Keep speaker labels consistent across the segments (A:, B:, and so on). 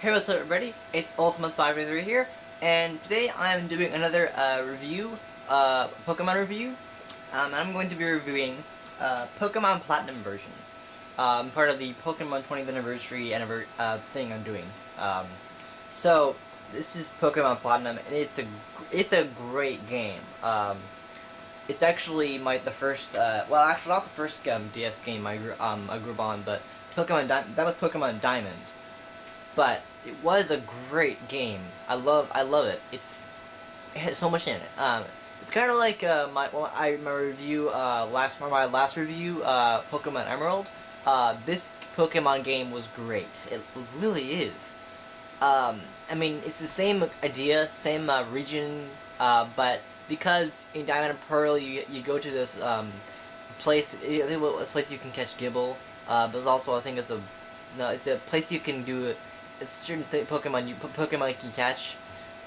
A: Hey, what's up everybody? It's Ultimate533 here, and today I'm doing another review, Pokemon review. I'm going to be reviewing Pokemon Platinum version, part of the Pokemon 20th anniversary thing I'm doing. So this is Pokemon Platinum, and it's a great game. It's actually the first, well, actually not the first DS game I grew up on, but that was Pokemon Diamond. But it was a great game. I love it. It has so much in it. It's kind of like my review my last review, Pokemon Emerald. This Pokemon game was great. It really is. I mean, it's the same idea, same region, but because in Diamond and Pearl you go to this place. I think it was a place you can catch Gible. But there's also, I think it's a place you can do. It's certain Pokemon you can catch,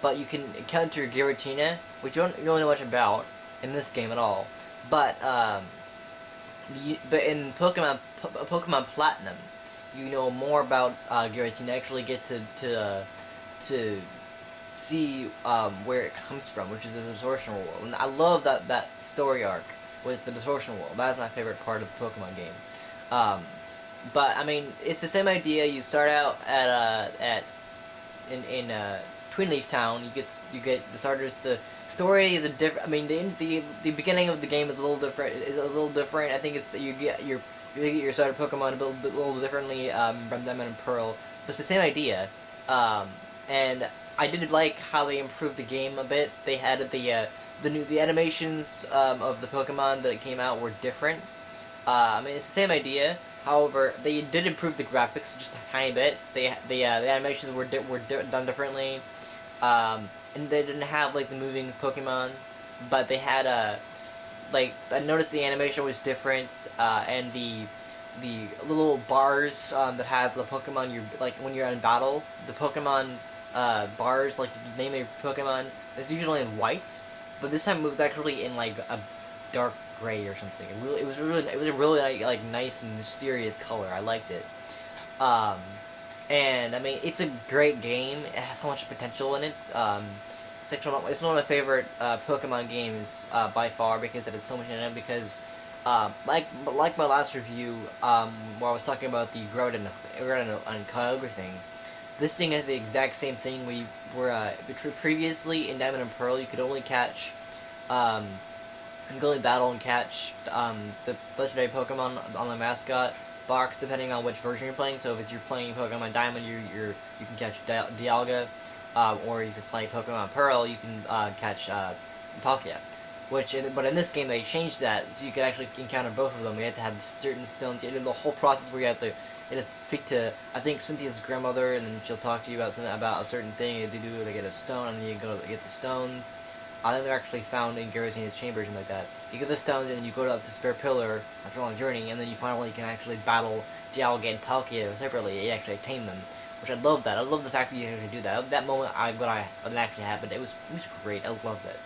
A: but you can encounter Giratina, which you don't really know much about in this game at all. But but in Pokemon Platinum, you know more about Giratina. Actually, get to see where it comes from, which is the Distortion World. And I love that story arc was the Distortion World. That's my favorite part of the Pokemon game. But I mean, it's the same idea. You start out in Twin Leaf Town. You get the starters. The story is a different. I mean, the beginning of the game is a little different. I think it's you get your starter Pokemon a little differently from Diamond and Pearl. But it's the same idea. And I did like how they improved the game a bit. They had the animations of the Pokemon that came out were different. I mean, it's the same idea. However, they did improve the graphics just a tiny bit. The animations were done differently, and they didn't have like the moving Pokemon, but they had like I noticed the animation was different, and the little bars that have the Pokemon like when you're in battle, the Pokemon bars like the name of your Pokemon is usually in white, but this time it was actually in like a dark gray or something. It was a really like nice and mysterious color. I liked it. And I mean, it's a great game. It has so much potential in it. It's one of my favorite Pokemon games by far because it has so much in it. Because like my last review, where I was talking about the Groudon and Kyogre thing, this thing has the exact same thing. Previously in Diamond and Pearl, you could only catch. And go battle and catch the legendary Pokemon on the mascot box, depending on which version you're playing. So if you're playing Pokemon Diamond, you can catch Dialga, or if you're playing Pokemon Pearl, you can catch Palkia. But in this game they changed that, so you could actually encounter both of them. You had to have certain stones. You had to do the whole process where you had to speak to, I think, Cynthia's grandmother, and then she'll talk to you about a certain thing. You had to do to get a stone, and then you go to get the stones. I think they're actually found in Giratina's chamber or something like that. You get the stones and then you go up to Spare Pillar after a long journey, and then you finally can actually battle Dialga and Palkia separately. You actually tame them, which I love that. I love the fact that you can do that. That moment, when it actually happened, it was great. I loved it.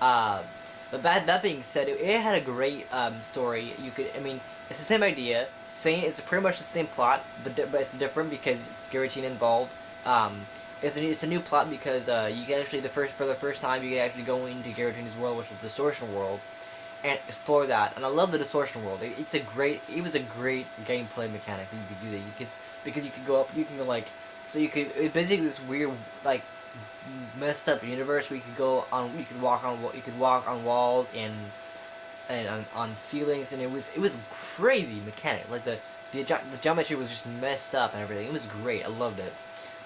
A: But that being said, it had a great story. I mean, it's the same idea. It's pretty much the same plot, but it's different because it's Giratina involved. It's a new plot because you can actually for the first time you can actually go into Giratina's world, which is the Distortion World, and explore that. And I love the Distortion World. It was a great gameplay mechanic that you could do that. Because you could go up, you can go like, so you could, it's basically this weird like messed up universe where you could walk on walls and on ceilings, and it was crazy mechanic. Like the geometry was just messed up and everything. It was great. I loved it.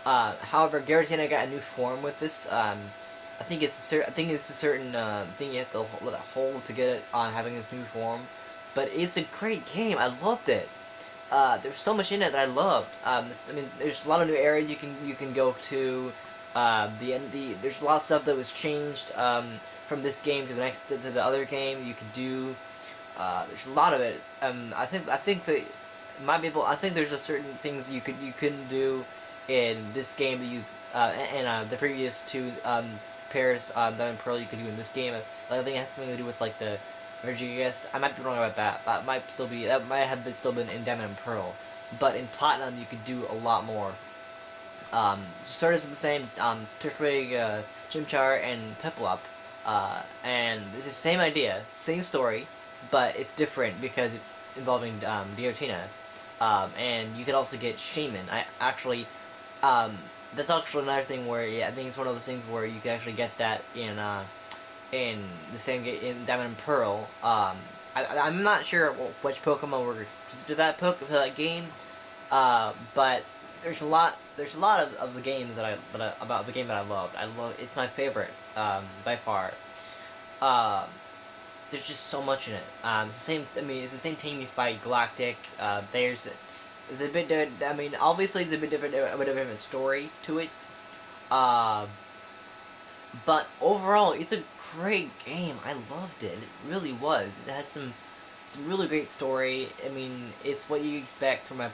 A: However, Giratina got a new form with this. I think it's a certain thing you have to hold to get it on having this new form. But it's a great game. I loved it. There's so much in it that I loved. I mean, there's a lot of new areas you can go to. There's a lot of stuff that was changed from this game to the other game you could do. There's a lot of it. I think that I think there's a certain things you couldn't do in this game that you and the previous two pairs Diamond and Pearl you could do in this game. I think it has something to do with like the energy. I guess I might be wrong about that. That might have still been in Diamond and Pearl, but in Platinum you could do a lot more. Started with the same Turtwig, Chimchar, and Piplup, and it's the same idea, same story, but it's different because it's involving Giratina, and you can also get Shaman. Um, that's actually another thing where I think it's one of those things where you can actually get that in the same game in Diamond and Pearl. I'm not sure which Pokemon were to that game, but there's a lot of the games about the game that I loved. It's my favorite by far. Uh, there's just so much in it. It's the same. I mean, it's the same team you fight Galactic. There's a bit different. I mean, obviously it's a bit different. A bit of a different story to it. Uh, but overall, it's a great game. I loved it. It really was. It had some really great story. I mean, it's what you expect from a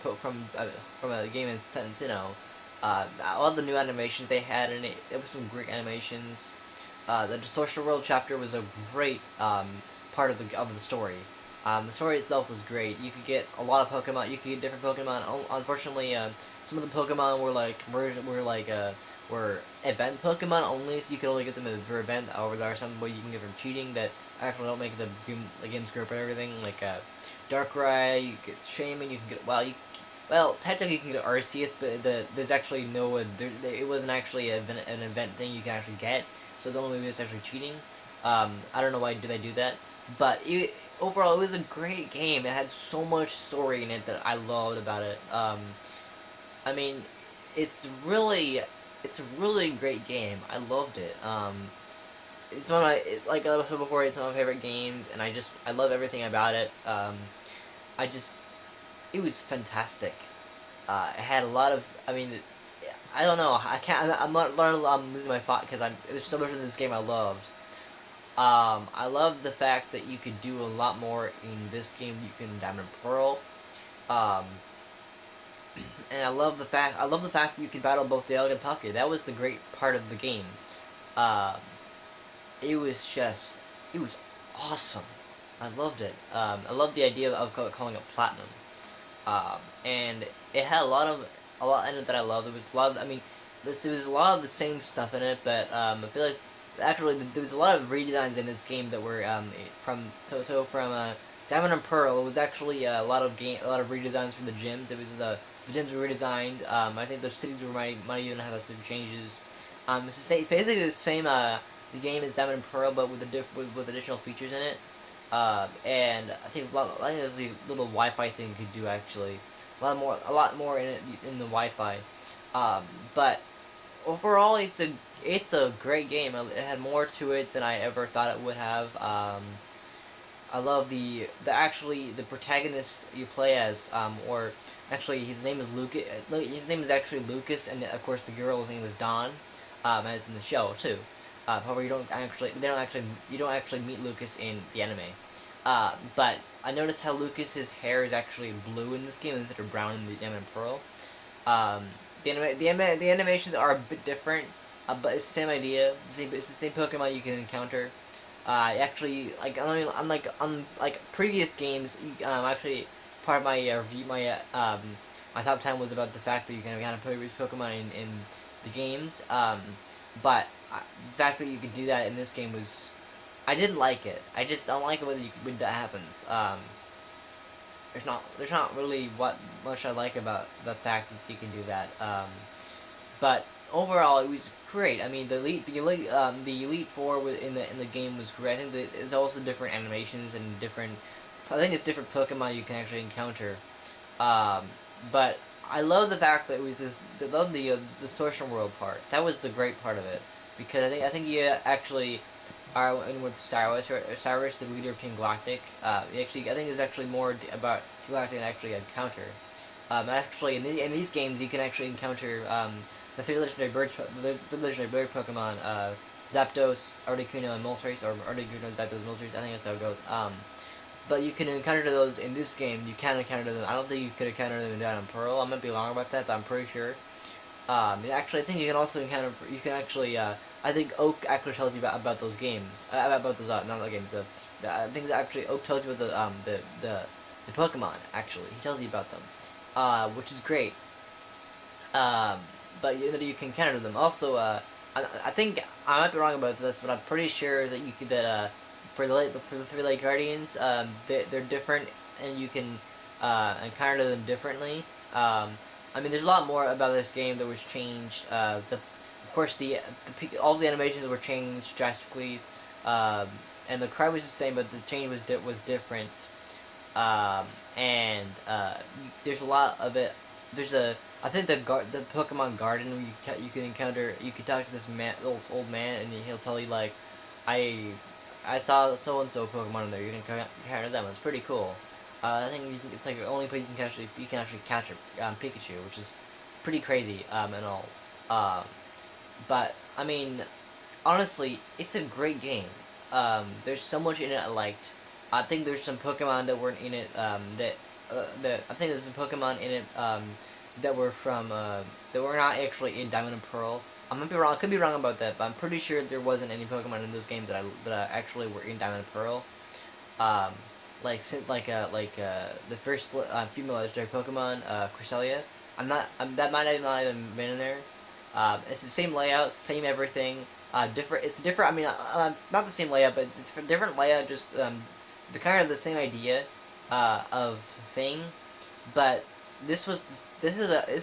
A: game set in Sinnoh. All the new animations they had in it. It was some great animations. The Social World chapter was a great part of the story. The story itself was great. You could get a lot of Pokemon. You could get different Pokemon. Unfortunately, some of the Pokemon were event Pokemon only. So you could only get them for event. Or there are some ways you can get from cheating that actually don't make the game's grip and everything. Like Darkrai, you get Shaman. You can get well, technically you can get Arceus, but there's actually no it wasn't actually an event thing you can actually get. So the only way is actually cheating. I don't know why they do that, but overall it was a great game. It had so much story in it that I loved about it. I mean, it's it's a really great game. I loved it. It's one of like I said before, it's one of my favorite games, and I love everything about it. I just it was fantastic. It had a lot of. I mean, I don't know. I can't. I'm not. I'm losing my thought because there's so much in this game I loved. I love the fact that you could do a lot more in this game than you can in Diamond and Pearl. Um, and I love the fact that you can battle both Dialga and Palkia. That was the great part of the game. Uh, it was it was awesome. I loved it. I loved the idea of calling it Platinum. And it had a lot in it that I loved. There was a lot of, I mean, there was a lot of the same stuff in it, but I feel like actually there was a lot of redesigns in this game that were from Diamond and Pearl. It was actually a lot of redesigns from the gyms. It was the gyms were redesigned. I think the cities might even have some changes. It's basically the same the game as Diamond and Pearl, but with additional features in it. And I think there's a little Wi-Fi thing you could do actually. A lot more in it in the Wi-Fi. But overall, it's a great game. It had more to it than I ever thought it would have. I love the protagonist you play as, or actually his name is Lucas. His name is actually Lucas, and of course the girl's name is Dawn, as in the show too. However, you don't actually meet Lucas in the anime. But I noticed how Lucas's hair is actually blue in this game instead of brown in the Diamond and Pearl. The animations are a bit different, but it's the same idea. It's the same Pokemon you can encounter. Actually, like previous games, actually part of my review, my top 10 was about the fact that you can kind of put these Pokemon in the games. But the fact that you could do that in this game was, I didn't like it. I just don't like it when that happens. There's not really much I like about the fact that you can do that. But overall, it was great. I mean, the Elite Four in the game was great. I think there's also different animations and different. I think it's different Pokemon you can actually encounter. But I love the fact that it was the social world part. That was the great part of it, because I think you actually are in with Cyrus, the leader of Team Galactic. I think it's actually more about Galactic than actually encounter. Actually, in these games, you can actually encounter the three legendary bird Pokemon, Zapdos, Articuno, and Moltres, or Articuno, Zapdos, Moltres. I think that's how it goes. But you can encounter those in this game. You can encounter them. I don't think you could encounter them in Diamond and Pearl. I might be wrong about that, but I'm pretty sure. Actually, I think you can also encounter. You can actually. I think Oak actually tells you about those games. About those not the games. I think that actually Oak tells you about the Pokemon. Actually, he tells you about them, which is great. that you can encounter them. Also, I think I might be wrong about this, but I'm pretty sure that you could that for the three leg guardians, they're different, and you can encounter them differently. I mean, there's a lot more about this game that was changed. Of course, all the animations were changed drastically, and the cry was the same, but the change was different. And there's a lot of it. There's a I think the Pokemon Garden you can encounter. You can talk to this old man, and he'll tell you like, I I saw so and so Pokemon in there. You can encounter them. It's pretty cool. I think it's like the only place you can actually catch a Pikachu, which is pretty crazy and all. Um, but I mean, honestly, it's a great game. There's so much in it I liked. I think there's some Pokemon that weren't in it that I think there's some Pokemon in it that were from that were not actually in Diamond and Pearl. I might be wrong. I could be wrong about that, but I'm pretty sure there wasn't any Pokemon in those games that actually were in Diamond and Pearl. Um, the first female legendary Pokemon, Cresselia. That might have not even been in there. It's the same layout, same everything. Different. It's different. I mean, not the same layout, but it's different layout. Just the kind of the same idea of thing, but this was this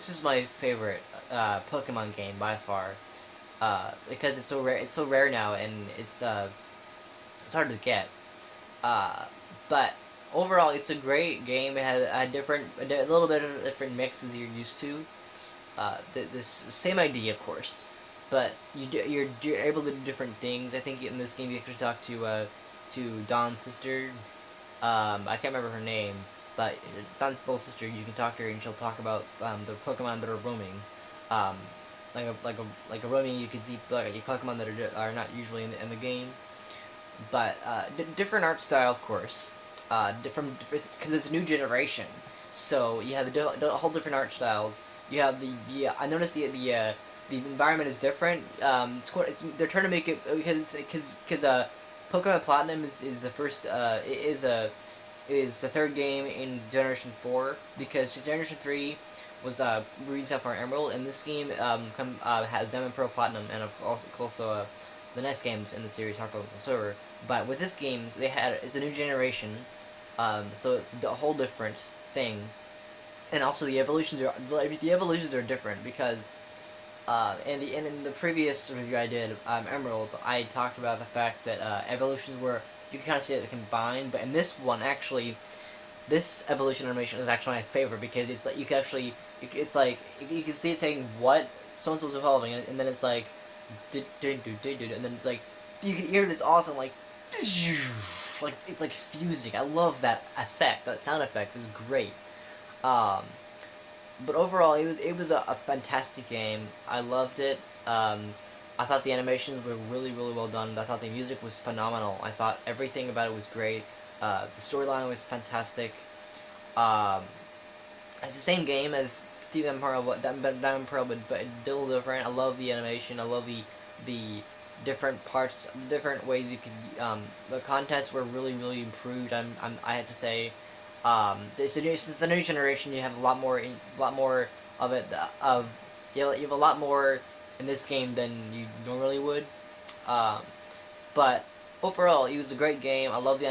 A: is my favorite Pokemon game by far because it's so rare. It's so rare now, and it's hard to get. But overall, it's a great game. It had a little bit of a different mix as you're used to. This same idea, of course, but you're able to do different things. I think in this game you actually talk to Dawn's sister. I can't remember her name, but Dawn's little sister. You can talk to her, and she'll talk about the Pokemon that are roaming. Um, like a roaming, you can see like Pokemon that are not usually in the game, but different art style, of course. Different because it's a new generation, so you have the whole different art styles. You have I noticed the environment is different. They're trying to make it because Pokemon Platinum is the first is the third game in Generation 4 because Generation 3 was released out for Emerald, and this game has Diamond, Pearl, Platinum, and also the next games in the series, Heart Gold and Silver. But with this game, it's a new generation, so it's a whole different thing, and also the evolutions are different because. And in the previous review I did, Emerald, I talked about the fact that evolutions were you can kind of see it combined, but in this one actually, this evolution animation is actually my favorite because it's like you can actually it's like you can see it saying what so and so's evolving, and then it's like and then it's like you can hear this awesome like it's like fusing. I love that effect. That sound effect is great. But overall, it was a fantastic game. I loved it. I thought the animations were really well done. I thought the music was phenomenal. I thought everything about it was great. The storyline was fantastic. It's the same game as Diamond Pearl, but a little different. I love the animation. I love the different parts, different ways you could. The contests were really improved. I had to say. Since the new generation, you have a lot more of it. You have a lot more in this game than you normally would. But overall, it was a great game. I love the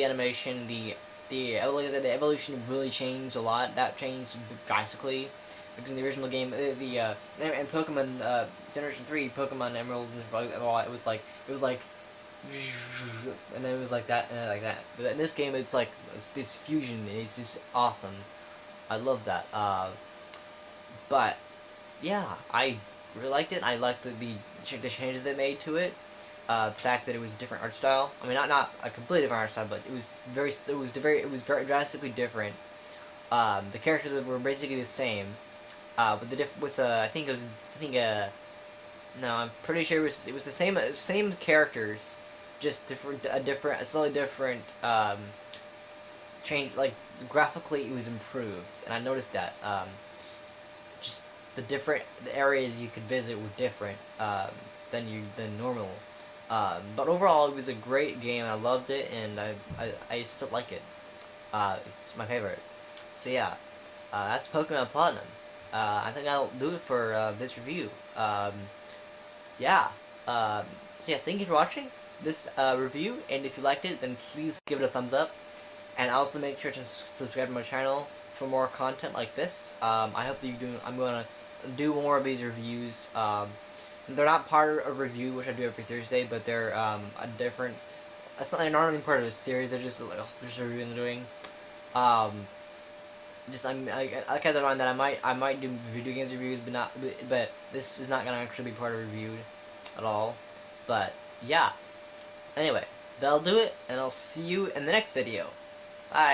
A: animation. Like I said, the evolution really changed a lot. That changed drastically because in the original game, and Pokemon Generation 3, Pokemon Emerald, it was like and then it was like that and like that. But in this game, it's like this fusion, and it's just awesome. I love that. But yeah, I really liked it. I liked the changes they made to it. The fact that it was a different art style. I mean, not a completely different art style, but it was very drastically different. The characters were basically the same. But no, I'm pretty sure it was the same characters, just a slightly different change. Like graphically, it was improved, and I noticed that. Just the areas you could visit were different than normal. But overall, it was a great game. I loved it, and I still like it. It's my favorite. So yeah, that's Pokemon Platinum. I think that'll do it for this review. Yeah. So yeah, thank you for watching this review, and if you liked it, then please give it a thumbs up, and also make sure to subscribe to my channel for more content like this. I hope that you do. I'm gonna do more of these reviews. They're not part of a review, which I do every Thursday, but they're a different. They're not really part of a series. They're just like just a review I'm doing. Um, I kept in mind that I might do video games reviews, but this is not gonna actually be part of a review at all. But yeah. Anyway, that'll do it, and I'll see you in the next video. Bye.